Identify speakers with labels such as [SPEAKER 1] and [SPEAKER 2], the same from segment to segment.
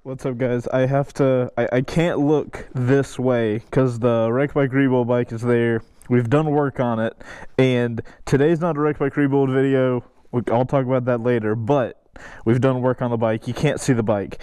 [SPEAKER 1] What's up, guys? I can't look this way because the Wreck Bike Rebuild bike is there. We've done work on it, and today's not a Wreck Bike Rebuild video. I'll talk about that later, but we've done work on the bike. You can't see the bike.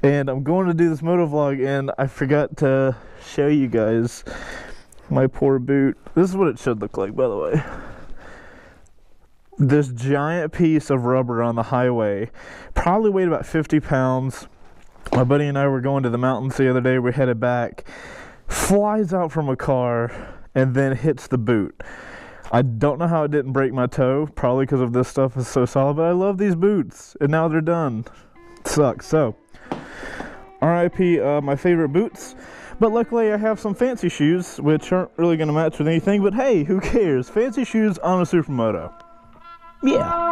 [SPEAKER 1] And I'm going to do this moto vlog, and I forgot to show you guys my poor boot. This is what it should look like, by the way. This giant piece of rubber on the highway, probably weighed about 50 pounds. My buddy and I were going to the mountains the other day. We headed back, flies out from a car, and then hits the boot. I don't know how it didn't break my toe, probably because of this stuff is so solid, but I love these boots, and now they're done. It sucks. So, RIP my favorite boots, but luckily I have some fancy shoes, which aren't really going to match with anything, but hey, who cares? Fancy shoes on a supermoto. Yeah.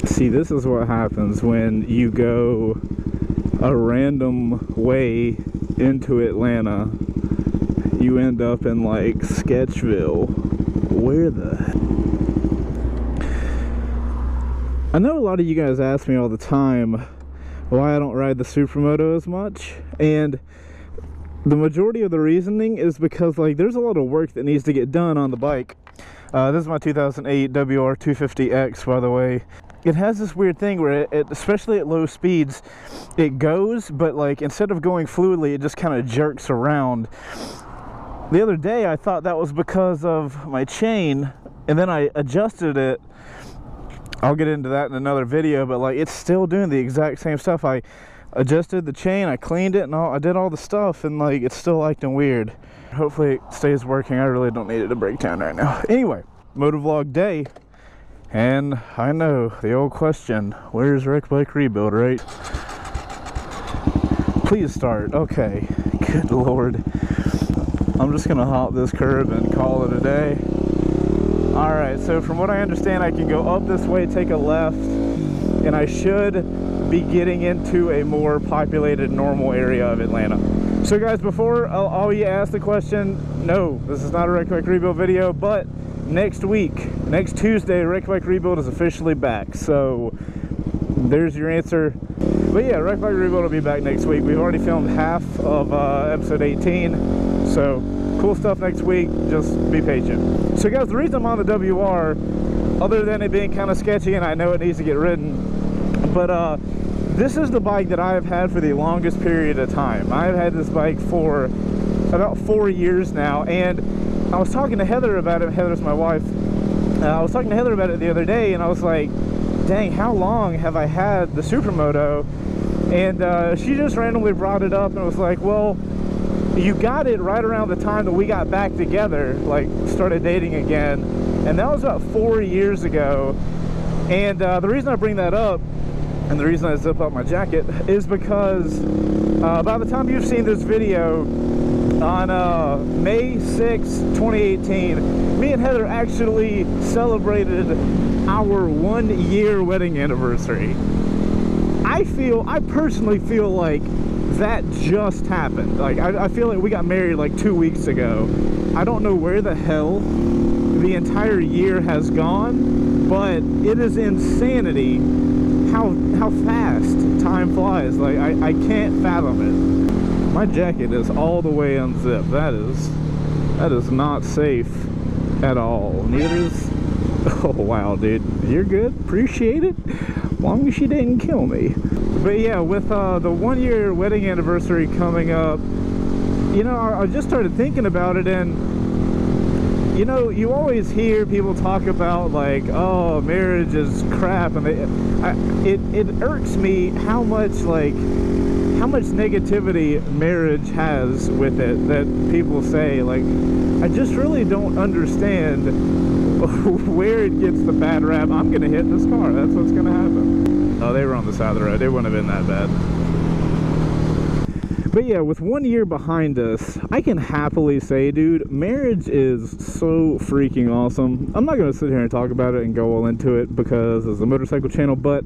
[SPEAKER 1] See, this is what happens when you go a random way into Atlanta. You end up in like Sketchville. Where the heck? I know a lot of you guys ask me all the time why I don't ride the supermoto as much, and the majority of the reasoning is because like there's a lot of work that needs to get done on the bike. This is my 2008 WR250X, by the way. It has this weird thing where it, especially at low speeds, it goes, but like instead of going fluidly, it just kind of jerks around. The other day I thought that was because of my chain, and then I adjusted it. I'll get into that in another video, but like it's still doing the exact same stuff. I adjusted the chain, I cleaned it, and I did all the stuff, and like it's still acting weird. Hopefully it stays working. I really don't need it to break down right now. Anyway, motovlog day. And I know the old question, where's Wreck Bike Rebuild, right? Please start. Okay, good lord. I'm just gonna hop this curb and call it a day. Alright, so from what I understand, I can go up this way, take a left, and I should be getting into a more populated, normal area of Atlanta. So guys, before all you ask the question, no, this is not a Wreck Bike Rebuild video, but next week, next Tuesday, Wreck Bike Rebuild is officially back. So there's your answer. But yeah, Wreck Bike Rebuild will be back next week. We've already filmed half of episode 18. So cool stuff next week. Just be patient. So guys, the reason I'm on the WR, other than it being kind of sketchy and I know it needs to get ridden, but this is the bike that I have had for the longest period of time. I've had this bike for about 4 years now, and I was talking to Heather about it. Heather's my wife. I was talking to Heather about it the other day, and I was like, dang, how long have I had the supermoto? And she just randomly brought it up and was like, well, you got it right around the time that we got back together, like started dating again, and that was about 4 years ago. And the reason I bring that up, and the reason I zip up my jacket, is because by the time you've seen this video, on May 6, 2018, me and Heather actually celebrated our 1 year wedding anniversary. I personally feel like that just happened. Like, I feel like we got married like 2 weeks ago. I don't know where the hell the entire year has gone, but it is insanity how fast time flies. Like, I can't fathom it. My jacket is all the way unzipped. That is not safe at all. Neither is... Oh wow, dude, you're good. Appreciate it. As long as you didn't kill me. But yeah, with the 1 year wedding anniversary coming up, you know, I just started thinking about it, and you know, you always hear people talk about like, oh, marriage is crap, and it irks me how much negativity marriage has with it, that people say. Like, I just really don't understand where it gets the bad rap. I'm gonna hit this car, that's what's gonna happen. Oh, they were on the side of the road, it wouldn't have been that bad. But yeah, with 1 year behind us, I can happily say, dude, marriage is so freaking awesome. I'm not going to sit here and talk about it and go all into it because it's a motorcycle channel, but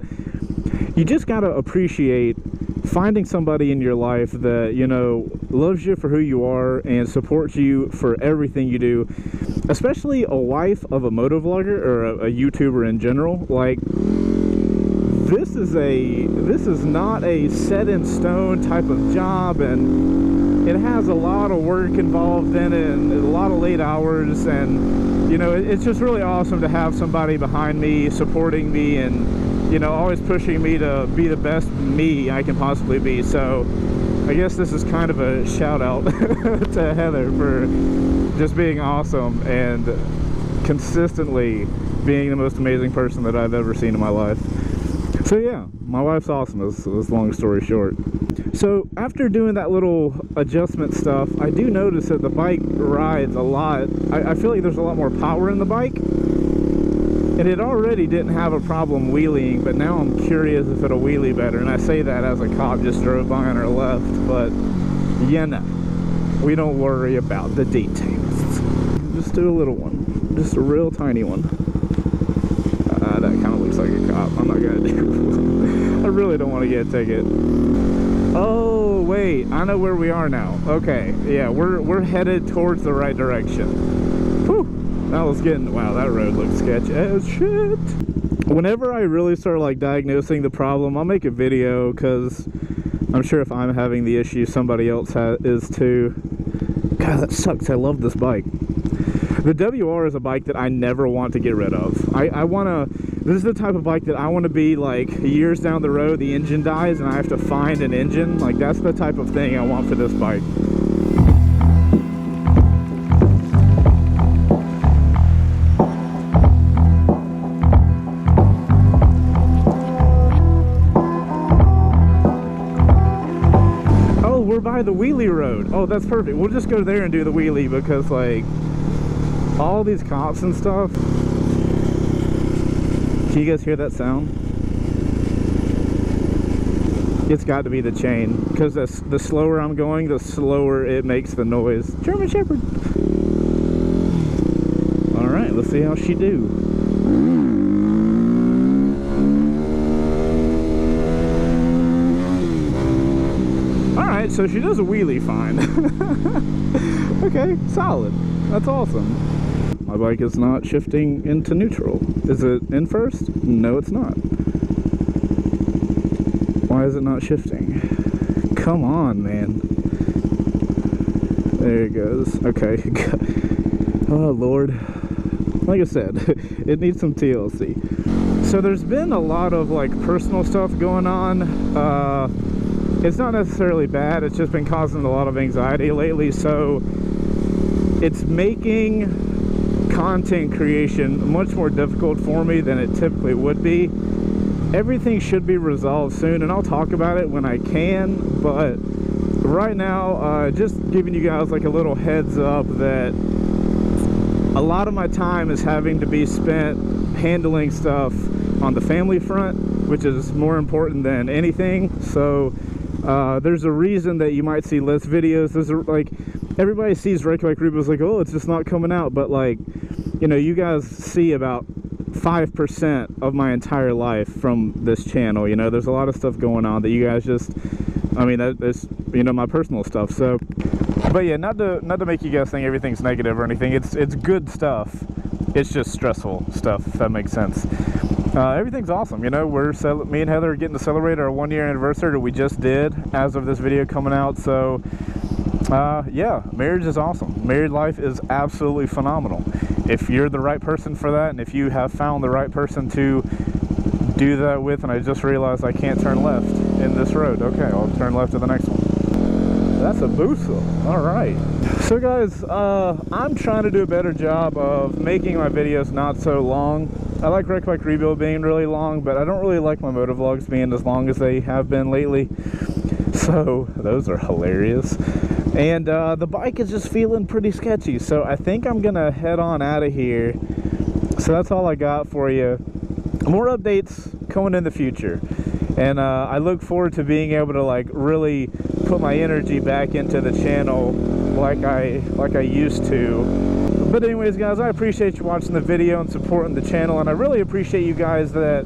[SPEAKER 1] you just got to appreciate finding somebody in your life that, you know, loves you for who you are and supports you for everything you do, especially a wife of a motovlogger or a YouTuber in general. Like, this is not a set in stone type of job, and it has a lot of work involved in it and a lot of late hours, and you know, it's just really awesome to have somebody behind me supporting me and, you know, always pushing me to be the best me I can possibly be. So I guess this is kind of a shout out to Heather for just being awesome and consistently being the most amazing person that I've ever seen in my life. So yeah, my wife's awesome, is long story short. So after doing that little adjustment stuff, I do notice that the bike rides a lot. I feel like there's a lot more power in the bike. And it already didn't have a problem wheeling, but now I'm curious if it'll wheelie better. And I say that as a cop just drove by on our left, but you know, we don't worry about the details. Just do a little one, just a real tiny one. That kind of looks like a cop. I'm not gonna do. I really don't want to get a ticket. Oh wait, I know where we are now. Okay, yeah, we're headed towards the right direction. Whew, that was getting. Wow, that road looks sketchy as shit. Whenever I really start like diagnosing the problem, I'll make a video, because I'm sure if I'm having the issue, somebody else is too. God, that sucks. I love this bike. The WR is a bike that I never want to get rid of. This is the type of bike that I want to be like years down the road, the engine dies and I have to find an engine. Like, that's the type of thing I want for this bike. Oh, we're by the wheelie road. Oh, that's perfect. We'll just go there and do the wheelie, because like all these cops and stuff. Can you guys hear that sound? It's got to be the chain, because the slower I'm going, the slower it makes the noise. German Shepherd. All right, let's see how she do. All right, so she does a wheelie fine. Okay, solid. That's awesome. My bike is not shifting into neutral. Is it in first? No, it's not. Why is it not shifting? Come on, man. There it goes. Okay. Oh, Lord. Like I said, it needs some TLC. So there's been a lot of like personal stuff going on. It's not necessarily bad. It's just been causing a lot of anxiety lately. So it's making content creation much more difficult for me than it typically would be. Everything should be resolved soon, and I'll talk about it when I can, but right now, just giving you guys like a little heads up that a lot of my time is having to be spent handling stuff on the family front, which is more important than anything. So there's a reason that you might see less videos. There's like, everybody sees Wreck Like Rubio's like, oh, it's just not coming out, but like, you know, you guys see about 5% of my entire life from this channel. You know, there's a lot of stuff going on that you guys just, I mean, that's, you know, my personal stuff. So, but yeah, not to make you guys think everything's negative or anything. It's good stuff. It's just stressful stuff, if that makes sense. Everything's awesome. You know, me and Heather are getting to celebrate our 1 year anniversary that we just did as of this video coming out. So yeah, marriage is awesome. Married life is absolutely phenomenal. If you're the right person for that, and if you have found the right person to do that with, and I just realized I can't turn left in this road. Okay, I'll turn left to the next one. That's a Busa. All right. So guys, I'm trying to do a better job of making my videos not so long. I like Wreck Bike Rebuild being really long, but I don't really like my motovlogs being as long as they have been lately. So those are hilarious. And the bike is just feeling pretty sketchy. So I think I'm gonna head on out of here. So that's all I got for you. More updates coming in the future. And I look forward to being able to like really put my energy back into the channel like I used to. But anyways guys, I appreciate you watching the video and supporting the channel, and I really appreciate you guys that,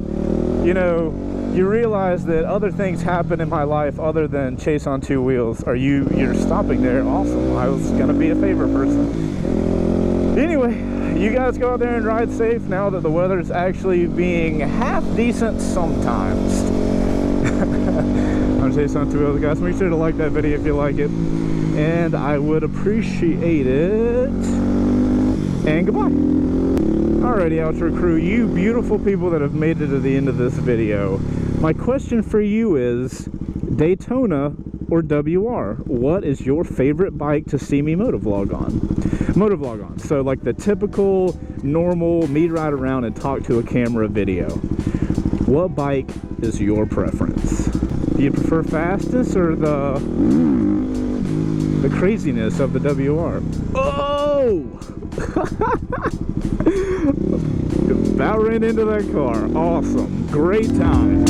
[SPEAKER 1] you know, you realize that other things happen in my life other than Chase on Two Wheels. Or you're stopping there. Awesome. I was gonna be a favorite person. Anyway, you guys go out there and ride safe now that the weather's actually being half decent sometimes. I'm Chaseontwowheels, guys. Make sure to like that video if you like it, and I would appreciate it. And goodbye. Alrighty, outro crew, you beautiful people that have made it to the end of this video. My question for you is, Daytona or WR? What is your favorite bike to see me motovlog on? So like the typical, normal, me ride around and talk to a camera video. What bike is your preference? Do you prefer fastness or the craziness of the WR? Oh! About ran into that car. Awesome. Great time.